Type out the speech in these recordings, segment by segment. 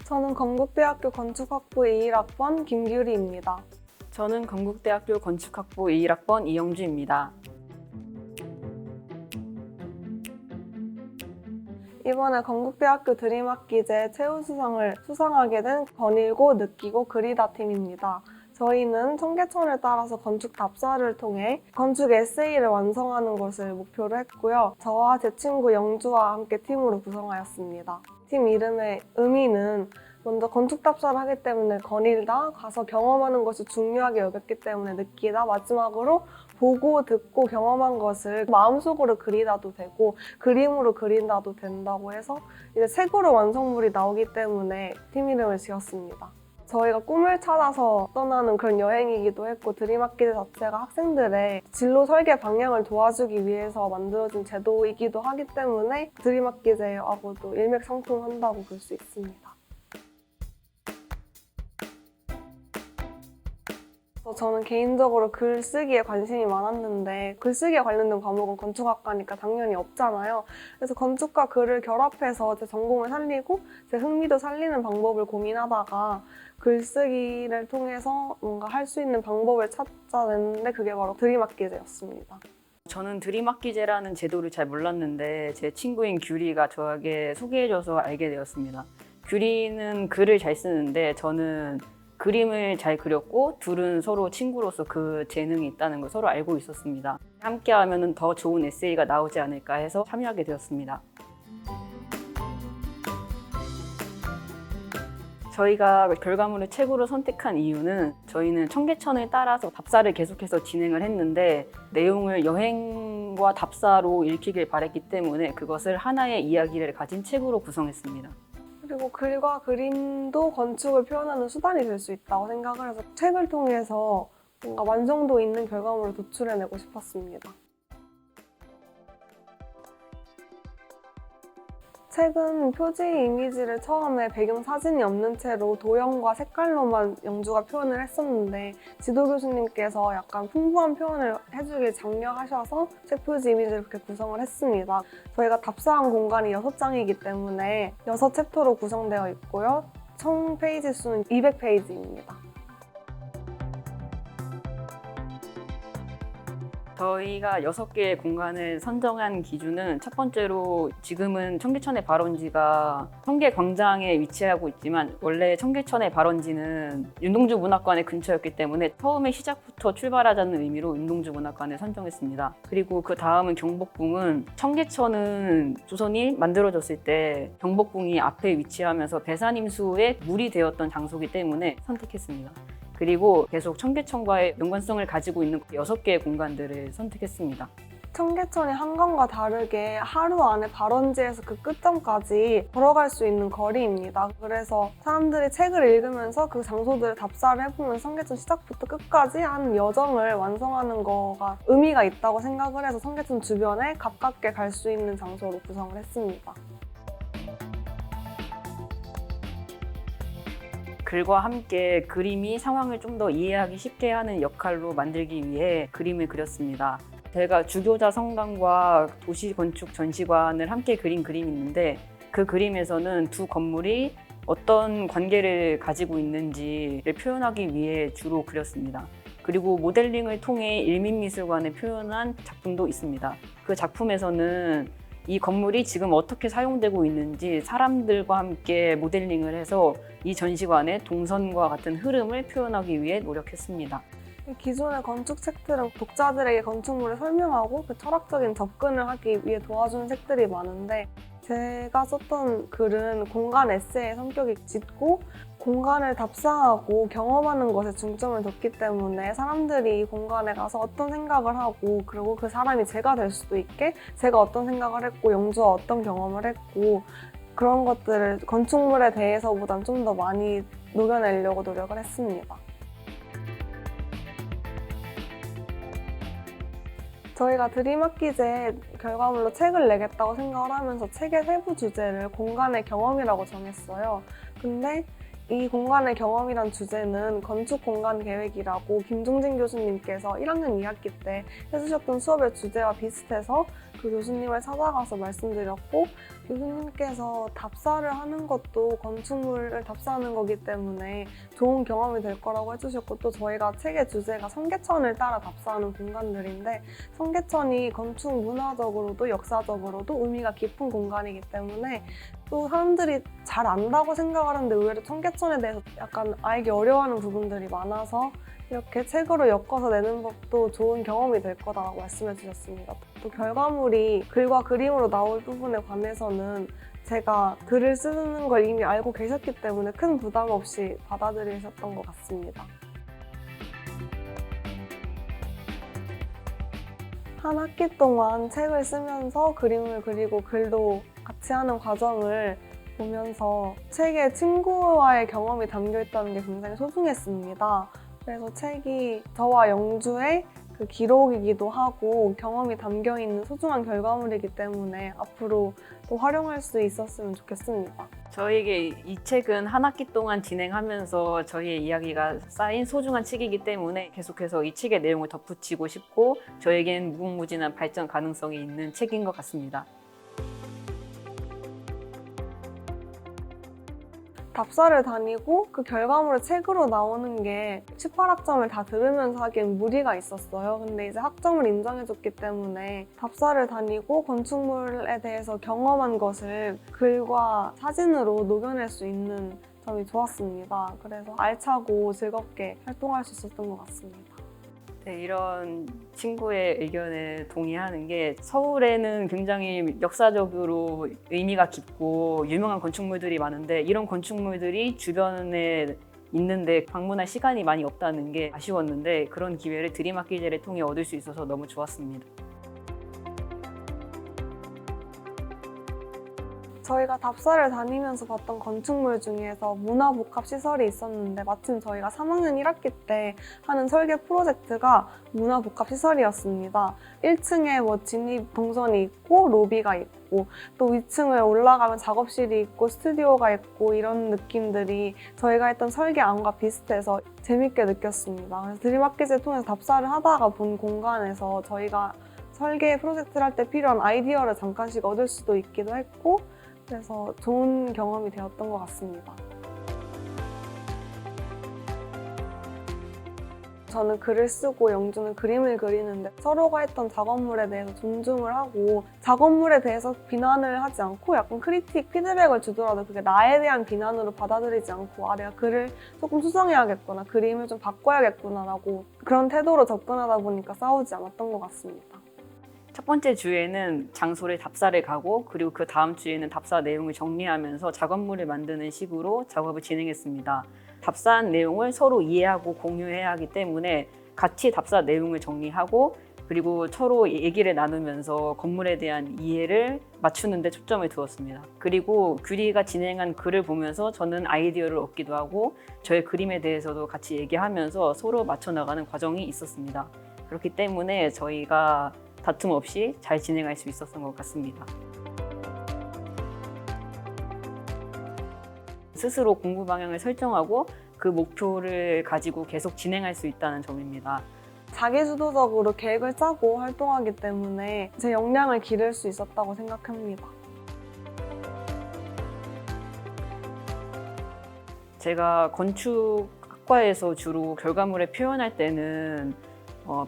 저는 건국대학교 건축학부 21학번 김규리입니다. 저는 건국대학교 건축학부 21학번 이영주입니다. 이번에 건국대학교 드림학기제 최우수상을 수상하게 된 거닐고 느끼고 그리다 팀입니다. 저희는 청계천을 따라서 건축 답사를 통해 건축 에세이를 완성하는 것을 목표로 했고요. 저와 제 친구 영주와 함께 팀으로 구성하였습니다. 팀 이름의 의미는 먼저 건축 답사를 하기 때문에 거닐다, 가서 경험하는 것이 중요하게 여겼기 때문에 느끼다, 마지막으로 보고 듣고 경험한 것을 마음속으로 그리다도 되고 그림으로 그린다도 된다고 해서 이제 책으로 완성물이 나오기 때문에 팀 이름을 지었습니다. 저희가 꿈을 찾아서 떠나는 그런 여행이기도 했고 드림학기제 자체가 학생들의 진로 설계 방향을 도와주기 위해서 만들어진 제도이기도 하기 때문에 드림학기제하고도 일맥상통한다고 볼 수 있습니다. 저는 개인적으로 글쓰기에 관심이 많았는데 글쓰기에 관련된 과목은 건축학과니까 당연히 없잖아요. 그래서 건축과 글을 결합해서 제 전공을 살리고 제 흥미도 살리는 방법을 고민하다가 글쓰기를 통해서 뭔가 할 수 있는 방법을 찾아냈는데 그게 바로 드림학기제였습니다. 저는 드림학기제라는 제도를 잘 몰랐는데 제 친구인 규리가 저에게 소개해줘서 알게 되었습니다. 규리는 글을 잘 쓰는데 저는 그림을 잘 그렸고 둘은 서로 친구로서 그 재능이 있다는 걸 서로 알고 있었습니다. 함께 하면 더 좋은 에세이가 나오지 않을까 해서 참여하게 되었습니다. 저희가 결과물을 책으로 선택한 이유는 저희는 청계천을 따라서 답사를 계속해서 진행을 했는데 내용을 여행과 답사로 읽히길 바랬기 때문에 그것을 하나의 이야기를 가진 책으로 구성했습니다. 그리고 글과 그림도 건축을 표현하는 수단이 될 수 있다고 생각을 해서 책을 통해서 뭔가 완성도 있는 결과물을 도출해내고 싶었습니다. 책은 표지 이미지를 처음에 배경 사진이 없는 채로 도형과 색깔로만 영주가 표현을 했었는데 지도 교수님께서 약간 풍부한 표현을 해주길 장려하셔서 책 표지 이미지를 그렇게 구성을 했습니다. 저희가 답사한 공간이 6장이기 때문에 6챕터로 구성되어 있고요. 총 페이지 수는 200페이지입니다. 저희가 6개의 공간을 선정한 기준은 첫 번째로 지금은 청계천의 발원지가 청계광장에 위치하고 있지만 원래 청계천의 발원지는 윤동주 문학관의 근처였기 때문에 처음에 시작부터 출발하자는 의미로 윤동주 문학관을 선정했습니다. 그리고 그 다음은 경복궁은 청계천은 조선이 만들어졌을 때 경복궁이 앞에 위치하면서 배산임수의 물이 되었던 장소이기 때문에 선택했습니다. 그리고 계속 청계천과의 연관성을 가지고 있는 6개의 공간들을 선택했습니다. 청계천이 한강과 다르게 하루 안에 발원지에서 그 끝점까지 걸어갈 수 있는 거리입니다. 그래서 사람들이 책을 읽으면서 그 장소들을 답사를 해보면 청계천 시작부터 끝까지 한 여정을 완성하는 거가 의미가 있다고 생각을 해서 청계천 주변에 가깝게 갈 수 있는 장소로 구성을 했습니다. 글과 함께 그림이 상황을 좀 더 이해하기 쉽게 하는 역할로 만들기 위해 그림을 그렸습니다. 제가 주교자 성당과 도시건축 전시관을 함께 그린 그림이 있는데 그 그림에서는 두 건물이 어떤 관계를 가지고 있는지를 표현하기 위해 주로 그렸습니다. 그리고 모델링을 통해 일민미술관을 표현한 작품도 있습니다. 그 작품에서는 이 건물이 지금 어떻게 사용되고 있는지 사람들과 함께 모델링을 해서 이 전시관의 동선과 같은 흐름을 표현하기 위해 노력했습니다. 기존의 건축 책들은 독자들에게 건축물을 설명하고 그 철학적인 접근을 하기 위해 도와주는 책들이 많은데 제가 썼던 글은 공간 에세이의 성격이 짙고 공간을 답사하고 경험하는 것에 중점을 뒀기 때문에 사람들이 이 공간에 가서 어떤 생각을 하고 그리고 그 사람이 제가 될 수도 있게 제가 어떤 생각을 했고 영주와 어떤 경험을 했고 그런 것들을 건축물에 대해서보단 좀 더 많이 녹여내려고 노력을 했습니다. 저희가 드림학기제 결과물로 책을 내겠다고 생각을 하면서 책의 세부 주제를 공간의 경험이라고 정했어요. 근데 이 공간의 경험이란 주제는 건축공간계획이라고 김종진 교수님께서 1학년 2학기 때 해주셨던 수업의 주제와 비슷해서 그 교수님을 찾아가서 말씀드렸고 교수님께서 답사를 하는 것도 건축물을 답사하는 거기 때문에 좋은 경험이 될 거라고 해주셨고, 또 저희가 책의 주제가 성계천을 따라 답사하는 공간들인데, 성계천이 건축 문화적으로도 역사적으로도 의미가 깊은 공간이기 때문에 또 사람들이 잘 안다고 생각을 하는데 의외로 성계천에 대해서 약간 알기 어려워하는 부분들이 많아서 이렇게 책으로 엮어서 내는 것도 좋은 경험이 될 거다라고 말씀해 주셨습니다. 또 결과물이 글과 그림으로 나올 부분에 관해서는 제가 글을 쓰는 걸 이미 알고 계셨기 때문에 큰 부담 없이 받아들이셨던 것 같습니다. 한 학기 동안 책을 쓰면서 그림을 그리고 글도 같이 하는 과정을 보면서 책에 친구와의 경험이 담겨 있다는 게 굉장히 소중했습니다. 그래서 책이 저와 영주의 그 기록이기도 하고 경험이 담겨 있는 소중한 결과물이기 때문에 앞으로 또 활용할 수 있었으면 좋겠습니다. 저에게 이 책은 한 학기 동안 진행하면서 저희의 이야기가 쌓인 소중한 책이기 때문에 계속해서 이 책의 내용을 덧붙이고 싶고 저에겐 무궁무진한 발전 가능성이 있는 책인 것 같습니다. 답사를 다니고 그 결과물을 책으로 나오는 게 18학점을 다 들으면서 하기엔 무리가 있었어요. 근데 이제 학점을 인정해줬기 때문에 답사를 다니고 건축물에 대해서 경험한 것을 글과 사진으로 녹여낼 수 있는 점이 좋았습니다. 그래서 알차고 즐겁게 활동할 수 있었던 것 같습니다. 네, 이런 친구의 의견에 동의하는 게 서울에는 굉장히 역사적으로 의미가 깊고 유명한 건축물들이 많은데 이런 건축물들이 주변에 있는데 방문할 시간이 많이 없다는 게 아쉬웠는데 그런 기회를 드림학기제를 통해 얻을 수 있어서 너무 좋았습니다. 저희가 답사를 다니면서 봤던 건축물 중에서 문화복합시설이 있었는데 마침 저희가 3학년 1학기 때 하는 설계 프로젝트가 문화복합시설이었습니다. 1층에 뭐 진입 동선이 있고 로비가 있고 또 2층을 올라가면 작업실이 있고 스튜디오가 있고 이런 느낌들이 저희가 했던 설계안과 비슷해서 재밌게 느꼈습니다. 그래서 드림학기제 통해서 답사를 하다가 본 공간에서 저희가 설계 프로젝트를 할 때 필요한 아이디어를 잠깐씩 얻을 수도 있기도 했고 그래서 좋은 경험이 되었던 것 같습니다. 저는 글을 쓰고 영주는 그림을 그리는데 서로가 했던 작업물에 대해서 존중을 하고 작업물에 대해서 비난을 하지 않고 약간 크리틱, 피드백을 주더라도 그게 나에 대한 비난으로 받아들이지 않고 아, 내가 글을 조금 수정해야겠구나, 그림을 좀 바꿔야겠구나라고 그런 태도로 접근하다 보니까 싸우지 않았던 것 같습니다. 첫 번째 주에는 장소를 답사를 가고 그리고 그 다음 주에는 답사 내용을 정리하면서 작업물을 만드는 식으로 작업을 진행했습니다. 답사한 내용을 서로 이해하고 공유해야 하기 때문에 같이 답사 내용을 정리하고 그리고 서로 얘기를 나누면서 건물에 대한 이해를 맞추는 데 초점을 두었습니다. 그리고 규리가 진행한 글을 보면서 저는 아이디어를 얻기도 하고 저의 그림에 대해서도 같이 얘기하면서 서로 맞춰나가는 과정이 있었습니다. 그렇기 때문에 저희가 다툼 없이 잘 진행할 수 있었던 것 같습니다. 스스로 공부 방향을 설정하고 그 목표를 가지고 계속 진행할 수 있다는 점입니다. 자기주도적으로 계획을 짜고 활동하기 때문에 제 역량을 기를 수 있었다고 생각합니다. 제가 건축학과에서 주로 결과물을 표현할 때는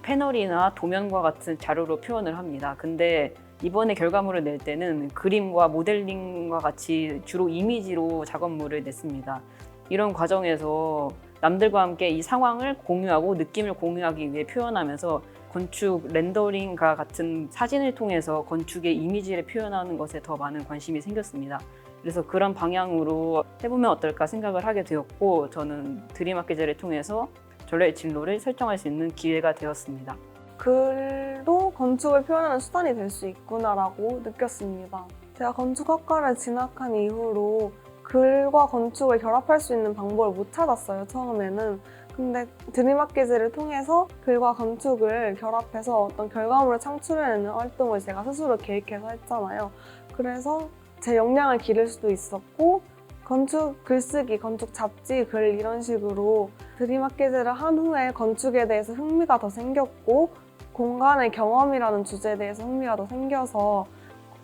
패널이나 도면과 같은 자료로 표현을 합니다. 근데 이번에 결과물을 낼 때는 그림과 모델링과 같이 주로 이미지로 작업물을 냈습니다. 이런 과정에서 남들과 함께 이 상황을 공유하고 느낌을 공유하기 위해 표현하면서 건축 렌더링과 같은 사진을 통해서 건축의 이미지를 표현하는 것에 더 많은 관심이 생겼습니다. 그래서 그런 방향으로 해보면 어떨까 생각을 하게 되었고 저는 드림학기제를 통해서 전략 진로를 설정할 수 있는 기회가 되었습니다. 글도 건축을 표현하는 수단이 될 수 있구나라고 느꼈습니다. 제가 건축학과를 진학한 이후로 글과 건축을 결합할 수 있는 방법을 못 찾았어요, 처음에는. 근데 드림학기제를 통해서 글과 건축을 결합해서 어떤 결과물을 창출해내는 활동을 제가 스스로 계획해서 했잖아요. 그래서 제 역량을 기를 수도 있었고 건축 글쓰기, 건축 잡지 글 이런 식으로 드림학기제를 한 후에 건축에 대해서 흥미가 더 생겼고 공간의 경험이라는 주제에 대해서 흥미가 더 생겨서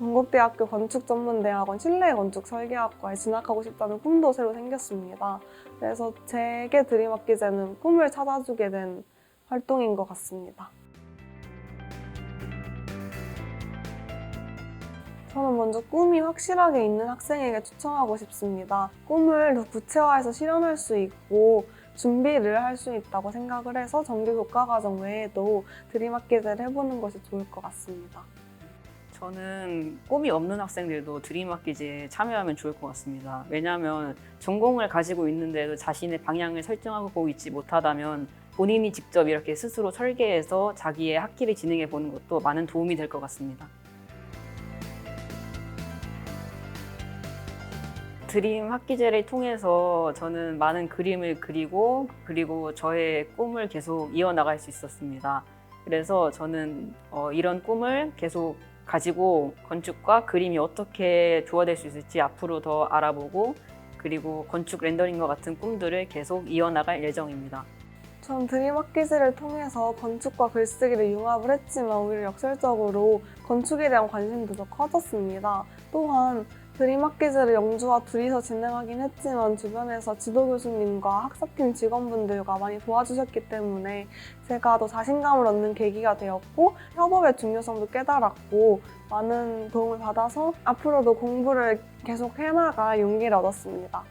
건국대학교 건축전문대학원 실내건축 설계학과에 진학하고 싶다는 꿈도 새로 생겼습니다. 그래서 제게 드림학기제는 꿈을 찾아주게 된 활동인 것 같습니다. 저는 먼저 꿈이 확실하게 있는 학생에게 추천하고 싶습니다. 꿈을 더 구체화해서 실현할 수 있고 준비를 할 수 있다고 생각을 해서 정규 교과과정 외에도 드림학기제를 해보는 것이 좋을 것 같습니다. 저는 꿈이 없는 학생들도 드림학기제에 참여하면 좋을 것 같습니다. 왜냐하면 전공을 가지고 있는데도 자신의 방향을 설정하고 있지 못하다면 본인이 직접 이렇게 스스로 설계해서 자기의 학기를 진행해 보는 것도 많은 도움이 될 것 같습니다. 드림 학기제를 통해서 저는 많은 그림을 그리고 저의 꿈을 계속 이어나갈 수 있었습니다. 그래서 저는 이런 꿈을 계속 가지고 건축과 그림이 어떻게 조화될 수 있을지 앞으로 더 알아보고 그리고 건축 렌더링과 같은 꿈들을 계속 이어나갈 예정입니다. 전 드림학기제를 통해서 건축과 글쓰기를 융합을 했지만 오히려 역설적으로 건축에 대한 관심도 더 커졌습니다. 또한 드림학기제를 영주와 둘이서 진행하긴 했지만 주변에서 지도교수님과 학사팀 직원분들과 많이 도와주셨기 때문에 제가 더 자신감을 얻는 계기가 되었고 협업의 중요성도 깨달았고 많은 도움을 받아서 앞으로도 공부를 계속 해나갈 용기를 얻었습니다.